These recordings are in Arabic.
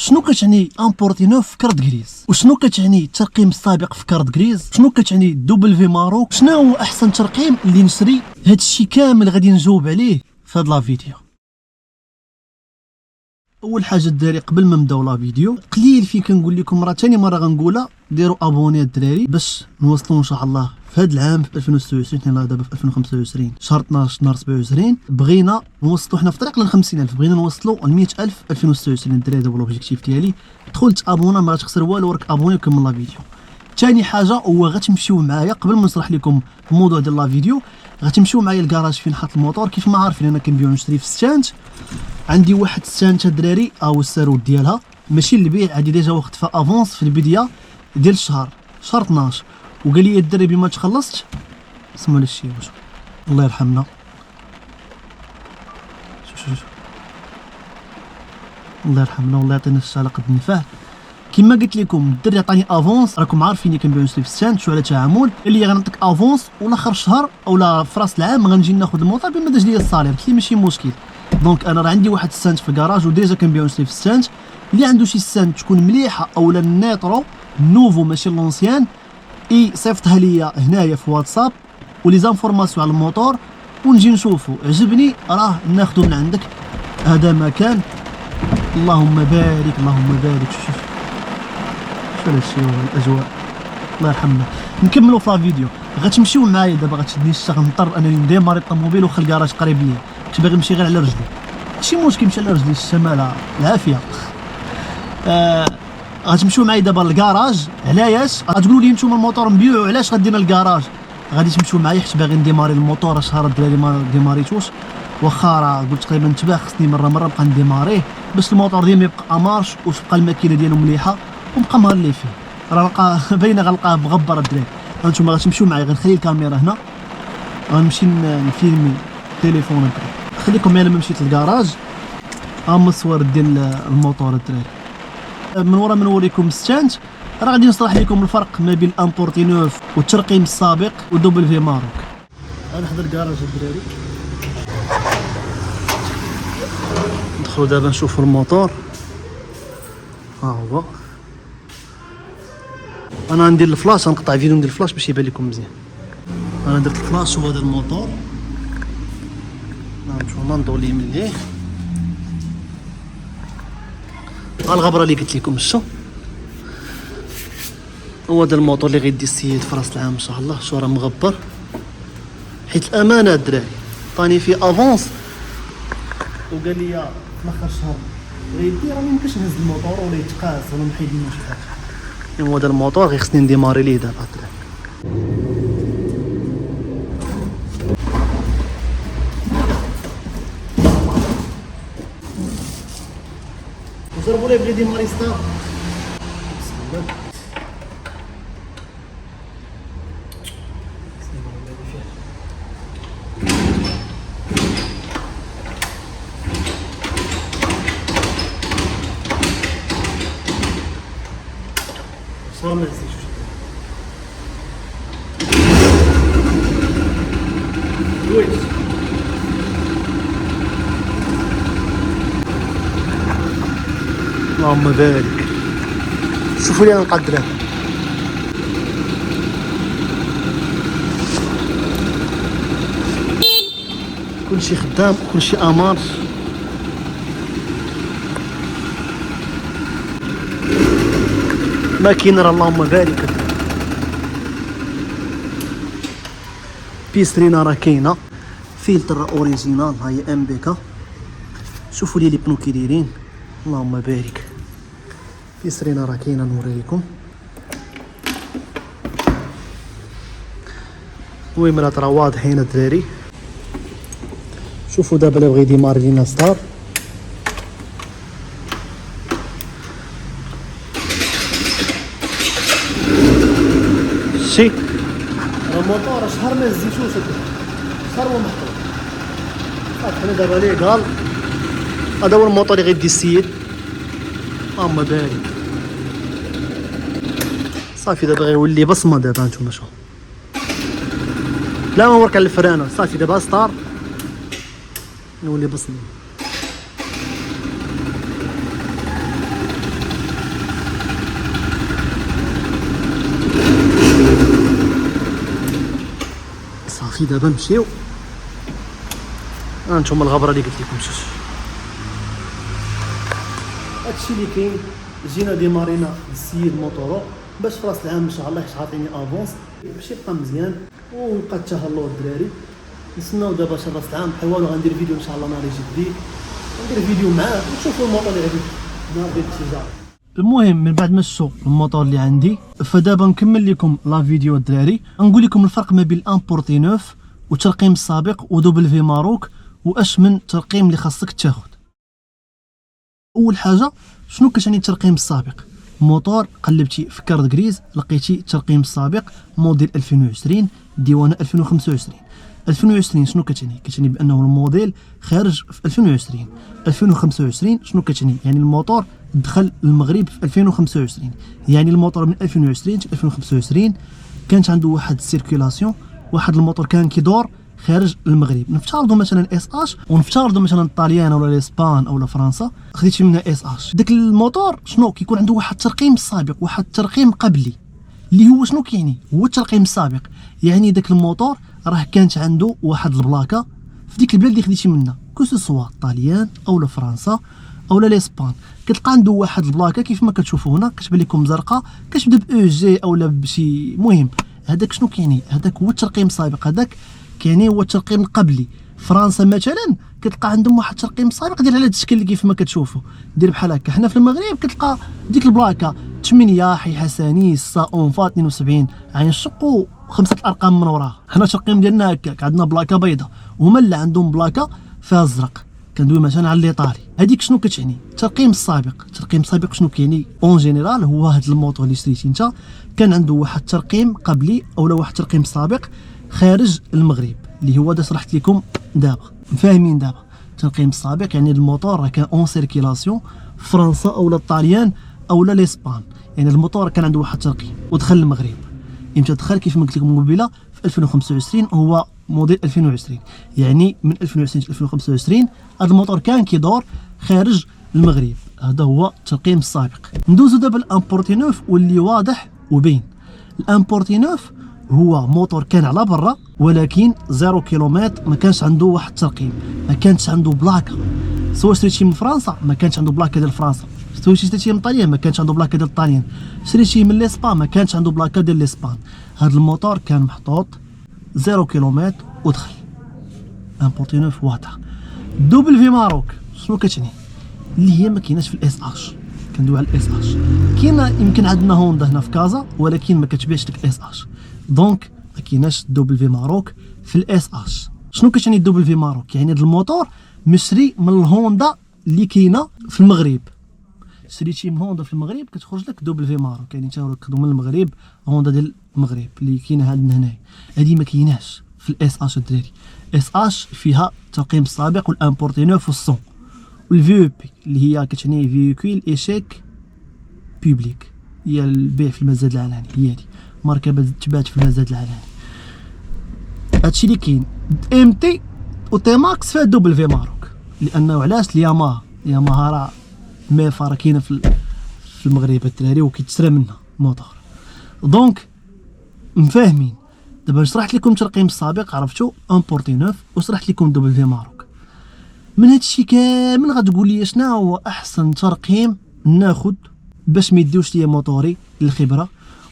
شنو كتعني امبورتي نوف في كارت غريز؟ وشنو كتعني الترقيم السابق في كارت غريز؟ شنو كتعني دوبل في ماروك؟ شنو هو احسن ترقيم اللي نشري؟ هادشي كامل غادي نجاوب عليه في هاد لا فيديو. اول حاجه الدراري قبل ما نبداو لا فيديو قليل فين كنقول لكم مره ثاني مره غنقولها، ديروا ابوني الدراري باش نوصلوا ان شاء الله في هذا العام في 2026. حنا دابا في 2025 شهر 12 نهار 27 بغينا نوصلوا حنا في طريق ل 50,000، بغينا نوصلوا ل 100,000 في 2026 الدراري. هذا هو لوبجيكتيف ديالي. دخل تابونا ما غاتخسر والو، راك ابوني وكمل لا فيديو. ثاني حاجه هو غتمشيو معايا قبل ما نشرح لكم الموضوع ديال لا فيديو، غتمشيو معايا للكراج فين حاط الموطور. كيف ما عارفين انا كنبيع ونشري في ستانت. عندي واحد ستانت الدراري او السارود ديالها ماشي للبيع، عندي ديجا واخد فيها افونس في البدايه ديال شهر 12، وقال لي الدراري بما تخلصت سمعوا لي الشيء واش الله يرحمنا. شوف الله يرحمنا والله يعطينا الصحه على قد النفاه. كما قلت لكم الدري عطاني افونس، راكم عارفين كنبيع ونشري في ستانت شو على تعامل. قال لي غنعطيك افونس ولا اخر الشهر اولا في راس العام غنجي ناخذ الموطور بما داز لي الصالير. قلت لي ماشي مشكل. دونك انا راه عندي واحد ستانت في الكراج وديجا كنبيع ونشري في ستانت. اللي عنده شي ستانت تكون مليحه اولا النيترو نوفو ماشي لونسيان صيفطها ليا هنايا في واتساب ولي زانفورماسيون على الموطور ونجي نشوفو عجبني راه ناخذو من عندك. هذا مكان اللهم بارك اللهم بارك. شوف هادشي هو الاجواء الله يرحمنا. نكملوا في لا فيديو. غتمشيو معايا دابا غتشدني الشتا غنضطر انني نديماري الطوموبيل واخا الكراج قريب ليا. كنت باغي نمشي غير على رجلي ماشي مشكل نمشي على رجلي الشمال العافيه. غتمشيو معايا دابا للكراج. علاش غتقولوا لي نتوما الموطور نبيعو علاش غدينا للكراج؟ غادي تمشيو معايا حيت باغي نديماري الموطور. شهر الدراري ما ديماريتوش واخا راه قلت تقريبا تباع خصني مره نبقى نديماريه باش الموطور ديالي يبقى امارش وتبقى الماكينه ديالو مليحه ونبقى مهلي فيه. راه بقى باينه غنلقاه مغبر الدراري. هانتوما غتمشيو معايا غنخلي الكاميرا هنا غنمشي نفيلمي التليفون الدراري. خليكم معايا لما مشيت للكراج. ها هما الصور ديال الموطور الدراري. من ورا ما نوريكم ستانت راه غادي نشرح لكم الفرق ما بين الامبورتي نوف والترقيم السابق ودوبل في ماروك. غنحضر الكراج الدراري. ندخلوا دابا نشوفوا الموطور. ها هو انا ندير الفلاش، غنقطع فيديو ندير الفلاش باش يبان لكم مزيان. انا درت الفلاش هو هذا الموطور. نشوفوا نضوي ليه مليه. ها الغبره اللي قلت لكم شتو هو هذا الموطور اللي غيدي السيد في راس العام ان شاء الله. شو راه مغبر حيت الامانه الدراري عطاني فيه افونس وقال لي في اخر الشهر غيدي راه ميمكنش نهز الموطور ولا يتقاس ولا نحيد منه شي حاجه. هو هذا الموطور غير خصني نديماري ليه دابا الدراري. جربوا ليه بغي يديماري ستار. صار ما نسيتش دويت. اللهم بارك. شوفوا لي انا نقدرها. كلشي خدام كلشي امار. ماكينه راه اللهم بارك. بيسترينا راه كاينه. فلتر اوريجينال هاي ام بيكا. شوفوا لي بنو كي دايرين اللهم بارك. بيسترينا راه كاينه نوري لكم. المهم راه واضحين الدراري. شوفوا دابا اللي بغى يديماري لينا ستار شي الموطور شهر ما زيتوش شهر هو محطوط. حنا دابا ليه قال هذا هو الموطور اللي غيدي السيد اللهم بارك. صافي دابا غيولي بصمه. دابا نتوما شوفوا لا ما ورك على الفرانه. صافي دابا ستار نولي بصمه. صافي دابا نمشيو. هانتوما الغبره اللي قلت لكم شوف. هادشي اللي كاين. جينا ديمارينا السيد موطورو باش في راس العام ان شاء الله يعطيني افونس باش يبقى مزيان ويبقى تهلاو الدراري. نستناو دابا شهر راس العام بحال والو. غندير فيديو ان شاء الله نهار يجي ندير فيديو معاه ونشوفوا الموطور اللي غادي نهار ديال التجاره. المهم من بعد ما شفتوا الموطور اللي عندي فدابا نكمل لكم لا فيديو الدراري. نقول لكم الفرق ما بين الامبورتي نوف وترقيم السابق ودوبل في ماروك واش من ترقيم اللي خاصك تاخذ. اول حاجه شنو كتعني الترقيم السابق؟ موطور قلبتي في كارد غريز لقيتي الترقيم السابق موديل 2020 ديوانه 2025. 2020 شنو كتعني؟ كتعني بانه الموديل خارج في 2020. 2025 شنو كتعني؟ يعني الموطور دخل المغرب في 2025. يعني الموطور من 2020 ل 2025 كانت عنده واحد السيركيلاسيون، واحد الموطور كان كيدور خارج المغرب. نفترضوا مثلا اس اش ونفترضوا مثلا الطاليان ولا الاسبان ولا فرنسا خديتي منها اس اش. داك الموطور شنو كيكون عنده واحد الترقيم سابق واحد الترقيم قبلي اللي هو شنو كيعني؟ هو الترقيم السابق. يعني داك الموطور راه كانت عنده واحد البلاكه في ديك البلاد اللي خديتي منها كو سوا الطاليان اولا فرنسا اولا الاسبان. كتلقى عنده واحد البلاكه كيف ما كتشوفوا هنا كتبان لكم زرقاء كتبدا باو جي اولا بشي. مهم هذاك شنو كيعني؟ هذاك هو الترقيم السابق. هذاك كيعني هو الترقيم القبلي. فرنسا مثلا كتلقى عندهم واحد الترقيم سابق ديال على هذا الشكل اللي كيف ما كتشوفوا دير بحال هكا. حنا في المغرب كتلقى ديك البلاكه 8 حي حساني 6 اونفا 72 عين الشق وخمسه الارقام من وراها. حنا الترقيم ديالنا هكاك عندنا بلاكه بيضاء وهما اللي عندهم بلاكه فيها الزرق. كندوي مثلا على الايطالي. هذيك شنو كتعني؟ الترقيم السابق. الترقيم السابق شنو كيعني؟ اون جينيرال هو هذا الموطور اللي شريتي انت كان عنده واحد الترقيم قبلي اولا واحد الترقيم سابق خارج المغرب اللي هو شرحت لكم دابا. فاهمين دابا؟ الترقيم السابق يعني الموطور راه كان اون سيركيلاسيون في فرنسا اولا الطاليان اولا الاسبان. يعني الموطور كان عنده واحد الترقيم ودخل المغرب. امتى دخل؟ كيف ما قلت لكم قبيله في 2025 هو موديل 2020. يعني من 2020 ل 2025 هذا الموطور كان كيدور خارج المغرب. هذا هو الترقيم السابق. ندوزو دابا الامبورتي نوف واللي واضح وبين. الامبورتي نوف هو موطور كان على برا ولكن 0 كيلومتر ما كانش عنده واحد الترقيم، ما كانش عنده بلاكه. سواء شريتيه من فرنسا ما كانش عنده بلاكه ديال فرنسا، سواء شريتيه من طاليان ما كانش عنده بلاكه ديال الطاليان، شريتيه من الاسبان ما كانش عنده بلاكه ديال الاسبان. هذا الموطور كان محطوط 0 كيلومتر ودخل. امبورتي نوف واضح. دوبل في ماروك شنو كتعني؟ اللي هي ما كايناش في الاس اش. كندوي على الاس اش. كاينه يمكن عندنا هوندا هنا في كازا ولكن ما كتبيعش ديك الاس اش. دونك ما كايناش دوبل في ماروك في الاس اش. شنو كتعني دوبل في ماروك؟ يعني هذا الموطور مشري من الهوندا اللي كاينه في المغرب. شريتي من هوندا في المغرب كتخرج لك دوبل في ماروك. يعني تا كتخدم من المغرب هوندا ديال المغرب اللي كاينه عندنا هنايا. هذه ما كايناش في الاس اش الدراري. اس اش فيها الترقيم السابق والامبورتي نوف والصون والفي او بي اللي هي كتعني فيكول ايشيك بوبليك، هي البيع في المزاد العلني. هي هذه ماركه تباعت في المزاد العلني. هادشي اللي كاين. ام تي و تي ماكس فيها دوبل في ماروك لانه علاش الياماها راه ميفا راه كاينه في المغرب الدراري وكيتشرى منها موطور. دونك مفاهمين. دابا شرحت لكم الترقيم السابق عرفتوا امبورتي نوف وشرحت لكم دوبل في ماروك. من هادشي كامل غتقول لي شنو هو احسن ترقيم ناخذ باش ما يديوش ليا موطوري للخبره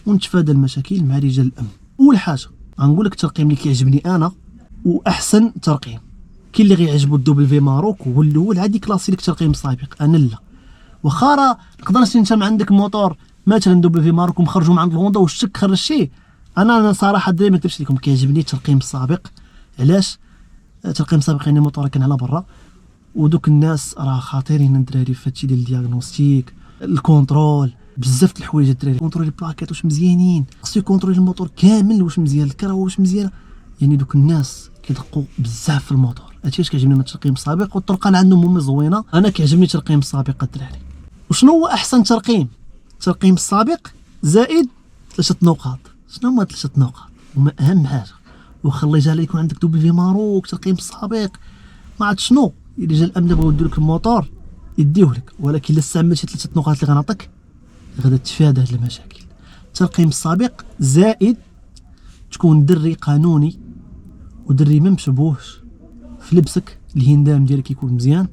ونتفادى المشاكل مع رجال الامن. اول حاجه غنقول لك الترقيم اللي كيعجبني انا واحسن ترقيم. كاين اللي غيعجبو الدوبل في ماروك هو الاول عادي كلاسي لك ترقيم سابق. انا لا، واخا راه نقدر نشري انت ما عندك موطور مثلا دوبل في ماروك ومخرجو من عند الهوندا والشك خرجتيه. انا صراحه الدراري ما نكذبش لكم كيعجبني الترقيم السابق. علاش؟ الترقيم السابق يعني الموطور كان على برا ودوك الناس راه خطيرين الدراري في هادشي ديال الدياغنوستيك الكونترول بزاف د الحوايج الدراري. كونترول البلاكات واش مزيانين، خصو يكونترول الموطور كامل واش مزيان، الكره واش مزيانه. يعني دوك الناس كيدقوا بزاف في الموطور. هادشي اش كيعجبني من الترقيم السابق والطرقه اللي عندهم هما زوينه. انا كيعجبني الترقيم السابق الدراري. وشنو هو احسن ترقيم؟ الترقيم السابق زائد 3 نقاط. شنو هما 3 نقاط؟ هما اهم حاجه. واخا الله يجعل يكون عندك دوبل في ماروك ترقيم السابق ما عرفت شنو الا جا الامن بغاو يديو لك الموطور يديوه لك، ولكن الا استعملتي 3 نقاط اللي غنعطيك غادا تتفادى هاد المشاكل. الترقيم السابق زائد تكون دري قانوني ودري ما مشبوهش في لبسك، الهندام ديالك يكون مزيان.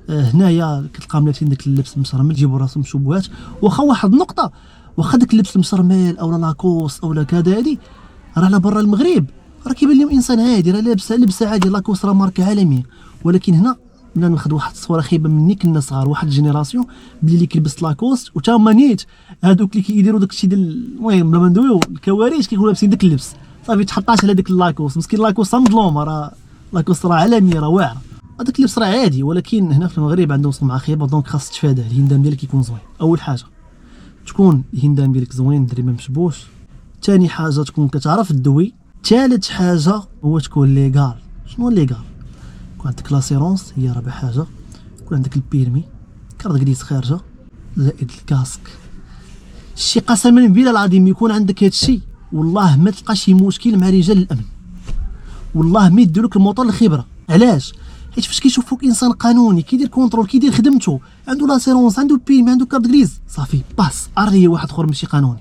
هنايا كتلقى ملاتين داك اللبس مشرمل جيبوا راسهم مشبوهات. واخا واحد النقطه، واخا داك اللبس المشرمل او لاكوست او كذا هادي راه على برا المغرب راه كيبان لهم انسان عادي، راه لابس عادي، لاكوست راه ماركه عالميه. ولكن هنا بلا ناخذ واحد الصوره خايبه مني، كنا صغار واحد الجينيراسيون اللي كيلبس لاكوست وتا هما نيت هادوك اللي كيديروا داك الشيء ديال المهم بلا ما ندويو الكوارث كيكونوا لابسين داك اللبس صافي تحطات على داك اللاكوست. مسكين لاكوست مظلومه، راه لاكوست راه عالميه راه واعره، هذاك اللبس راه عادي. ولكن هنا في المغرب عندهم سمعه خايبه، دونك خاص تفاداه. الهندام ديالك يكون زوين، اول حاجه تكون الهندام ديالك زوين دري ما مشبوش. ثاني حاجه تكون كتعرف الدوي. ثالث حاجه هو تكون ليغال. شنو ليغال؟ يكون عندك لاسيرونس هي رابع حاجه، يكون عندك البيرمي، كارت غريس خارجه، زائد الكاسك. شي قسما بالله العظيم يكون عندك هذا الشيء والله ما تلقى شي مشكل مع رجال الامن، والله ما يديروا لك الموطور الخبره. علاش؟ حيت فاش كيشوفوك انسان قانوني كيدير كونترول كيدير خدمته، عنده لاسيرونس عنده بيرمي عنده كارت غريس، صافي باس اري واحد اخر ماشي قانوني.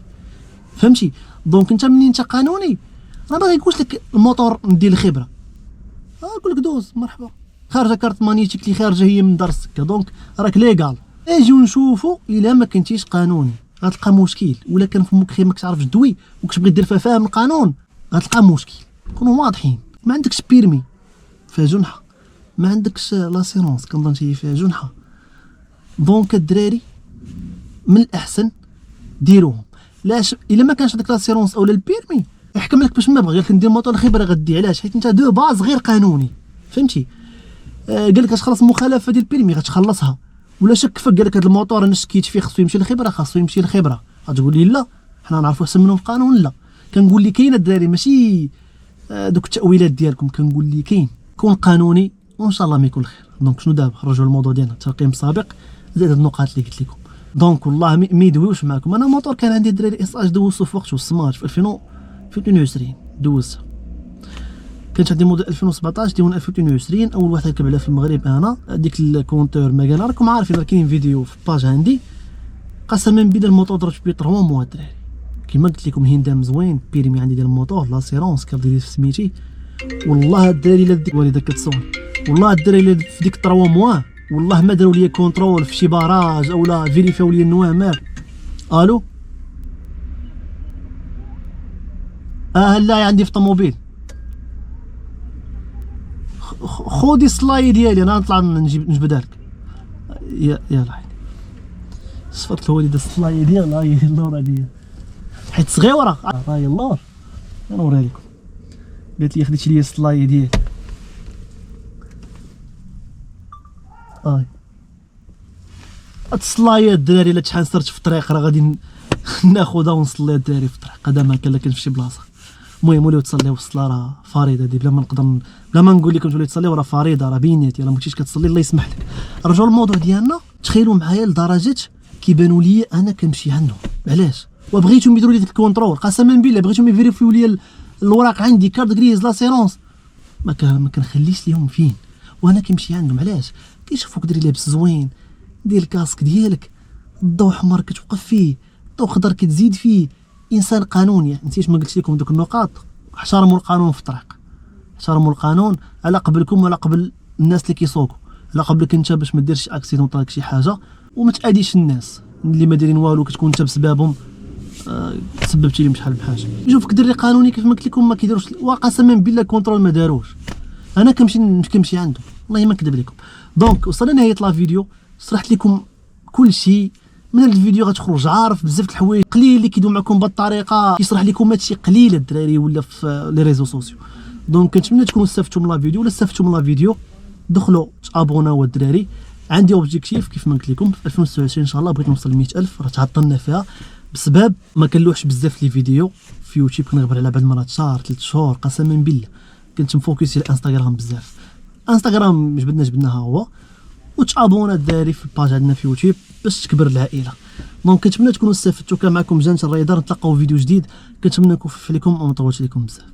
فهمتي؟ دونك انت منين انت قانوني راه ما غيكونش لك الموطور ندير الخبره، نقول لك دوز مرحبا، خارجه كارت مانيتيك اللي خارجه هي من دار السكه، دونك راك ليغال. اجيو نشوفوا الا ما كنتيش قانوني غتلقى مشكل، ولا كان فمك خير ماك تعرفش دوي وكتبغي دير فيها فاهم القانون غتلقى مشكل. كونوا واضحين، ما عندكش بيرمي فيها جنحه، ما عندكش لاسيرونس كنظن هي فيها جنحه، دونك الدراري من الاحسن ديروهم. لاش الا ما كانش عندك لاسيرونس اولا البيرمي يحكم لك باش ما بغى، قالك ندير موطور الخبره غدي. علاش؟ حيت انت دو باز غير قانوني. فهمتي؟ قال لك غتخلص مخالفه ديال البيرمي غتخلصها، ولا شك فك قال لك هذا الموطور انا شكيت فيه خصو يمشي للخبره، خاصو يمشي للخبره. غتقول لي لا حنا نعرفوا احسن منهم في القانون. لا كنقول لي كاين الدراري ماشي دوك التاويلات ديالكم، كنقول لي كاين. كون قانوني وان شاء الله ما يكون الخير. دونك شنو دابا خرجوا الموضوع ديالنا الترقيم السابق زائد هاد النقاط اللي قلت لكم. دونك والله ما يدويوش معكم. انا موطور كان عندي الدراري اس اش دوزته في وقته السماج في 2022 دوزته. كانت عندي موديل 2017 ديون 2022 اول واحد ركب عليها في المغرب. انا ديك الكونتور ما قال راكم عارفين راه كاين فيديو في باج عندي. قسما بالله الموطور ضربت بيه 3 موا الدراري كيما قلت لكم. هندام زوين، بيرمي عندي ديال الموطور، لاسيرونس كدير في سميتي. والله الدراري لا ديك والدك كتصور، والله الدراري لا في ديك 3 موا والله ما داروا لي كونترول في شي باراج اولا فيريفاو لي النوامر. الو لا عندي في الطوموبيل. خودي السلاي ديالي انا نطلع نجبدها لك. يلا صفرت الوالد السلاي ديالها هي اللور عليا حيت صغيره هاي اللور نوريها لكم. قالت لي خديتي لي السلاي ديالي هاد السلايه الدراري. الا تحنسرت في الطريق راه غادي ناخذها ونصلي الدراري في الطريق. هذا ما كان لا كان في شي بلاصه. المهم وليو تصليو الصلاه راه فريضه هذه بلا ما نقدر بلا ما نقول لكم توليو تصليو راه فريضه راه بيناتي. الا ما كنتيش كتصلي الله يسمح لك. رجعوا الموضوع ديالنا. تخيلوا معايا لدرجه كيبانوا لي انا كنمشي عندهم. علاش؟ وبغيتهم يديروا لي ديك الكونترول قسما بالله بغيتهم يفيريفيو لي الوراق عندي كارت غريز لاسيرونس ما كنخليش ليهم فين وانا كنمشي عندهم. علاش؟ كيشوفوك ديري لابس زوين دير الكاسك ديالك الضوء حمر كتوقف فيه الضوء خضر كتزيد فيه انسان قانوني. نسيت ما قلت لكم دوك النقاط. احترموا القانون في الطريق، احترموا القانون على قبلكم وعلى قبل الناس اللي كيسوقوا، على قبلك انت باش ما ديرش اكسيدون طارك شي حاجه وما تاديش الناس اللي ما دايرين والو كتكون انت بسببهم تسببتي لهم شحال بحاجه. يشوفك دري قانوني كيف ما قلت لكم ما كيديروش وقسما بالله كونترول ما داروش. انا كنمشي عندهم والله ما نكذب لكم. دونك وصلنا لنهايه لا فيديو. شرحت لكم كل شيء من هذا الفيديو. غتخرج عارف بزاف د الحوايج قليل اللي كيدوم معكم بهذه الطريقه كيشرح لكم هادشي قليل الدراري ولا في لي ريزو سوسيو. دونك كنتمنى تكونوا استفدتوا من لا فيديو. ولا استفدتوا من لا فيديو دخلوا تابوناو الدراري. عندي اوبجيكتيف كيف ما قلت لكم في 2029 ان شاء الله بغيت نوصل ل 100,000. راه تعطلنا فيها بسبب ما كنلوحش بزاف لي فيديو في يوتيوب. كنغبر على بعض المرات شهر 3 شهور قسما بالله. كنت مفوكسي على انستغرام بزاف. انستغرام جبدناها هو. وتابونا الدراري في الباج عندنا في يوتيوب باش تكبر العائله. دونك كنتمنى تكونوا استفدتوا. كان معكم جانت الريدر. نتلاقاو في فيديو جديد. كنتمنى نكون خفيف عليكم وما نطولش عليكم بزاف.